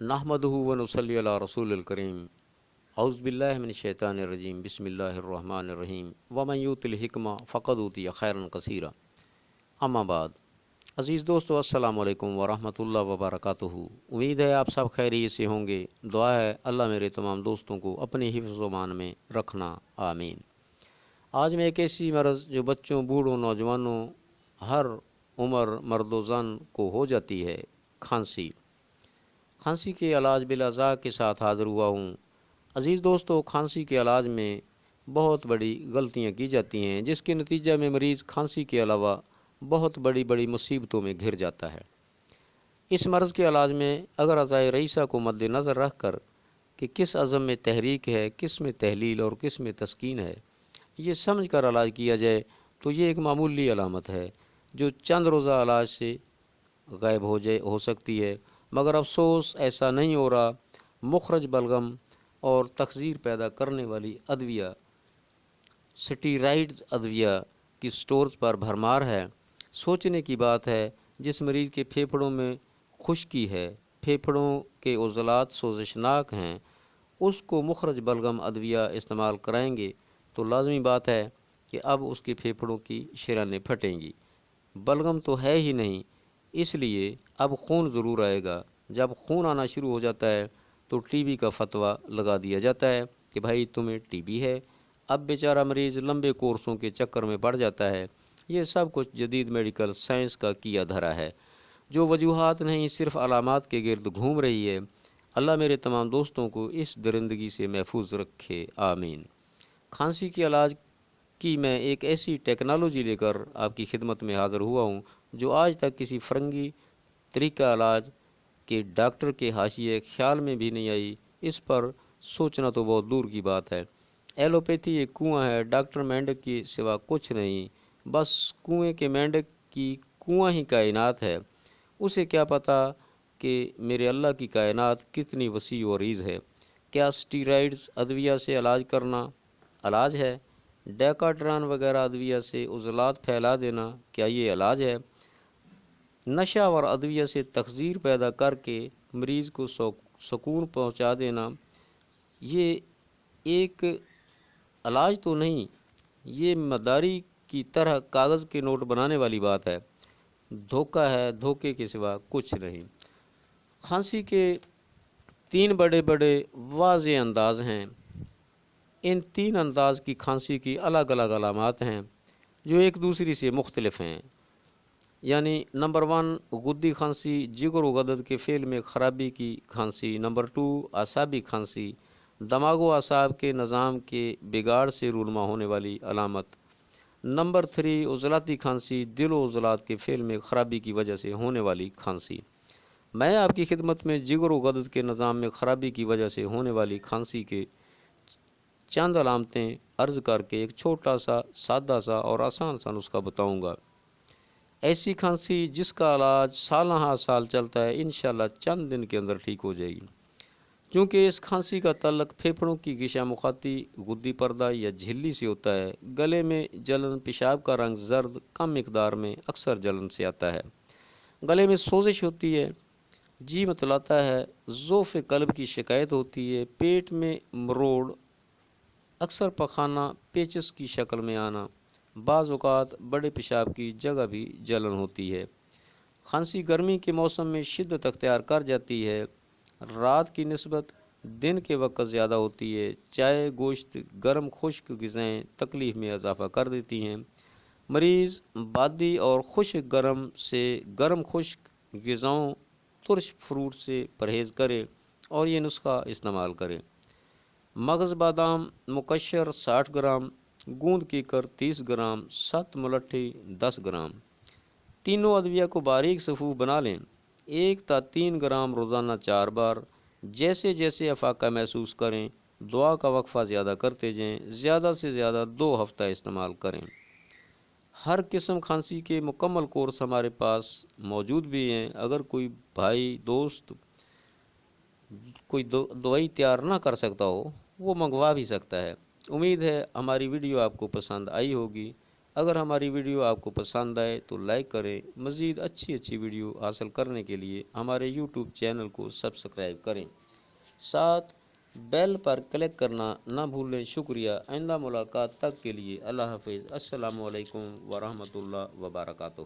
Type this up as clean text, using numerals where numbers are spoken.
नहमदुहु व नुसल्ली अला रसूलिल करीम औज़ु बिल्लाहि मिनश शैतानिर रजीम बिस्मिल्लाहिर रहमानिर रहीम व मन यूतिल हिकमा फ़क़द ऊतिया खैरन कसीरा अम्मा बाद। अज़ीज़ दोस्तों, अस्सलामु अलैकुम व रहमतुल्लाहि व बरकातुहू। उम्मीद है आप सब खैरियत से होंगे। दुआ है अल्लाह मेरे तमाम दोस्तों को अपने हिफ्ज़ व मान में रखना, आमीन। आज मैं एक ऐसी मर्ज़ जो बच्चों, बूढ़ों, नौजवानों, हर उम्र मर्द ज़न को हो जाती है, खांसी। खांसी के इलाज बिलाज़ा के साथ हाज़िर हुआ हूँ। अज़ीज़ दोस्तों, खांसी के इलाज में बहुत बड़ी गलतियाँ की जाती हैं, जिसके नतीजे में मरीज़ खांसी के अलावा बहुत बड़ी बड़ी मुसीबतों में घिर जाता है। इस मर्ज़ के इलाज में अगर अज़ाए रईसा को मद्देनज़र रख कर कि किस अज़म में तहरीक है, किस में तहलील और किस में तस्कीन है, ये समझ कर इलाज किया जाए तो ये एक मामूली अलामत है जो चंद रोज़ा इलाज से गायब हो सकती है। मगर अफसोस ऐसा नहीं हो रहा। मुखरज बलगम और तखज़ीर पैदा करने वाली अदविया, स्टीराइड्स अदविया की स्टोर्स पर भरमार है। सोचने की बात है, जिस मरीज़ के फेफड़ों में खुश्की है, फेफड़ों के उज़लात सोज़शनाक हैं, उसको मुखरज बलगम अदविया इस्तेमाल कराएंगे तो लाज़मी बात है कि अब उसके फेफड़ों की शरानें फटेंगी। बलगम तो है ही नहीं, इसलिए अब खून ज़रूर आएगा। जब खून आना शुरू हो जाता है तो टीबी का फतवा लगा दिया जाता है कि भाई तुम्हें टीबी है। अब बेचारा मरीज़ लंबे कोर्सों के चक्कर में पड़ जाता है। ये सब कुछ जदीद मेडिकल साइंस का किया धरा है, जो वजूहात नहीं सिर्फ अलामात के गिर्द घूम रही है। अल्लाह मेरे तमाम दोस्तों को इस दरिंदगी से महफूज रखे, आमीन। खांसी के इलाज की मैं एक ऐसी टेक्नोलॉजी लेकर आपकी खिदमत में हाज़िर हुआ हूँ जो आज तक किसी फरंगी तरीका इलाज के डॉक्टर के हाशिए ख्याल में भी नहीं आई। इस पर सोचना तो बहुत दूर की बात है। एलोपैथी एक कुआं है, डॉक्टर मेंढक के सिवा कुछ नहीं। बस कुएं के मेंढक की कुआं ही कायनात है। उसे क्या पता कि मेरे अल्लाह की कायनात कितनी वसी और रीज़ है। क्या स्टीराइड्स अदविया से इलाज करना इलाज है? डेकाड्रान वगैरह अदविया से उज़लात फैला देना, क्या ये इलाज है? नशा और अदविया से तखज़ीर पैदा करके मरीज़ को सुकून पहुंचा देना, ये एक इलाज तो नहीं, ये मदारी की तरह कागज़ के नोट बनाने वाली बात है। धोखा है, धोखे के सिवा कुछ नहीं। खांसी के तीन बड़े बड़े वाज़े अंदाज़ हैं। इन तीन अंदाज़ की खांसी की अलग अलग अलामात हैं जो एक दूसरे से मुख्तलिफ हैं। यानी नंबर 1 गुद्दी खांसी, जिगर व गदद के फेल में ख़राबी की खांसी। नंबर 2 आसाबी खांसी, दमागो आसाब के निज़ाम के बिगाड़ से रूनमा होने वाली अलामत। नंबर 3 उज़लाती खांसी, दिल व उज़लात के फेल में ख़राबी की वजह से होने वाली खांसी। मैं आपकी खिदमत में जिगर व गदद के निज़ाम में ख़राबी की वजह से होने वाली खांसी के चंद अलामतें अर्ज़ करके एक छोटा सा, सादा सा और आसान सा नुस्खा बताऊँगा। ऐसी खांसी जिसका इलाज साल हा साल चलता है, इंशाअल्लाह चंद दिन के अंदर ठीक हो जाएगी। क्योंकि इस खांसी का ताल्लुक फेफड़ों की गिशा मुखाती, गुद्दी पर्दा या झिल्ली से होता है। गले में जलन, पेशाब का रंग जर्द कम मिकदार में अक्सर जलन से आता है। गले में सोजिश होती है, जी मतलाता है, ज़ोफ़ कल्ब की शिकायत होती है, पेट में मरोड़, अक्सर पखाना पेचिस की शक्ल में आना, बाज़ औक़ात बड़े पेशाब की जगह भी जलन होती है। खांसी गर्मी के मौसम में शिद्दत अख्तियार कर जाती है। रात की निस्बत दिन के वक्त ज़्यादा होती है। चाय, गोश्त, गर्म खुश्क ग़िज़ाएँ तकलीफ़ में इजाफ़ा कर देती हैं। मरीज़ बादी और खुश्क गर्म से गर्म खुश्क ग़िज़ाओं, तुर्श फ्रूट से परहेज़ करे और ये नुस्खा इस्तेमाल करें। मगज़ बादाम मुकश्शर 60 ग्राम, गूंद कीकर 30 ग्राम, 7 मुलट्ठी 10 ग्राम। तीनों अदविया को बारीक सफ़ूफ बना लें। 1 ता 3 ग्राम रोज़ाना 4 बार। जैसे जैसे अफाका महसूस करें, दुआ का वक्फ़ा ज़्यादा करते जाएँ। ज़्यादा से ज़्यादा 2 हफ़्ता इस्तेमाल करें। हर किस्म खांसी के मुकम्मल कोर्स हमारे पास मौजूद भी हैं। अगर कोई भाई दोस्त कोई दवाई तैयार ना कर सकता हो, वो मंगवा भी सकता है। उम्मीद है हमारी वीडियो आपको पसंद आई होगी। اگر ہماری ویڈیو آپ کو پسند آئے تو لائک کریں۔ مزید اچھی ویڈیو حاصل کرنے کے لیے ہمارے یوٹیوب چینل کو سبسکرائب کریں، ساتھ بیل پر کلک کرنا نہ بھولیں۔ شکریہ۔ آئندہ ملاقات تک کے لیے اللہ حافظ۔ السلام علیکم ورحمۃ اللہ وبرکاتہ۔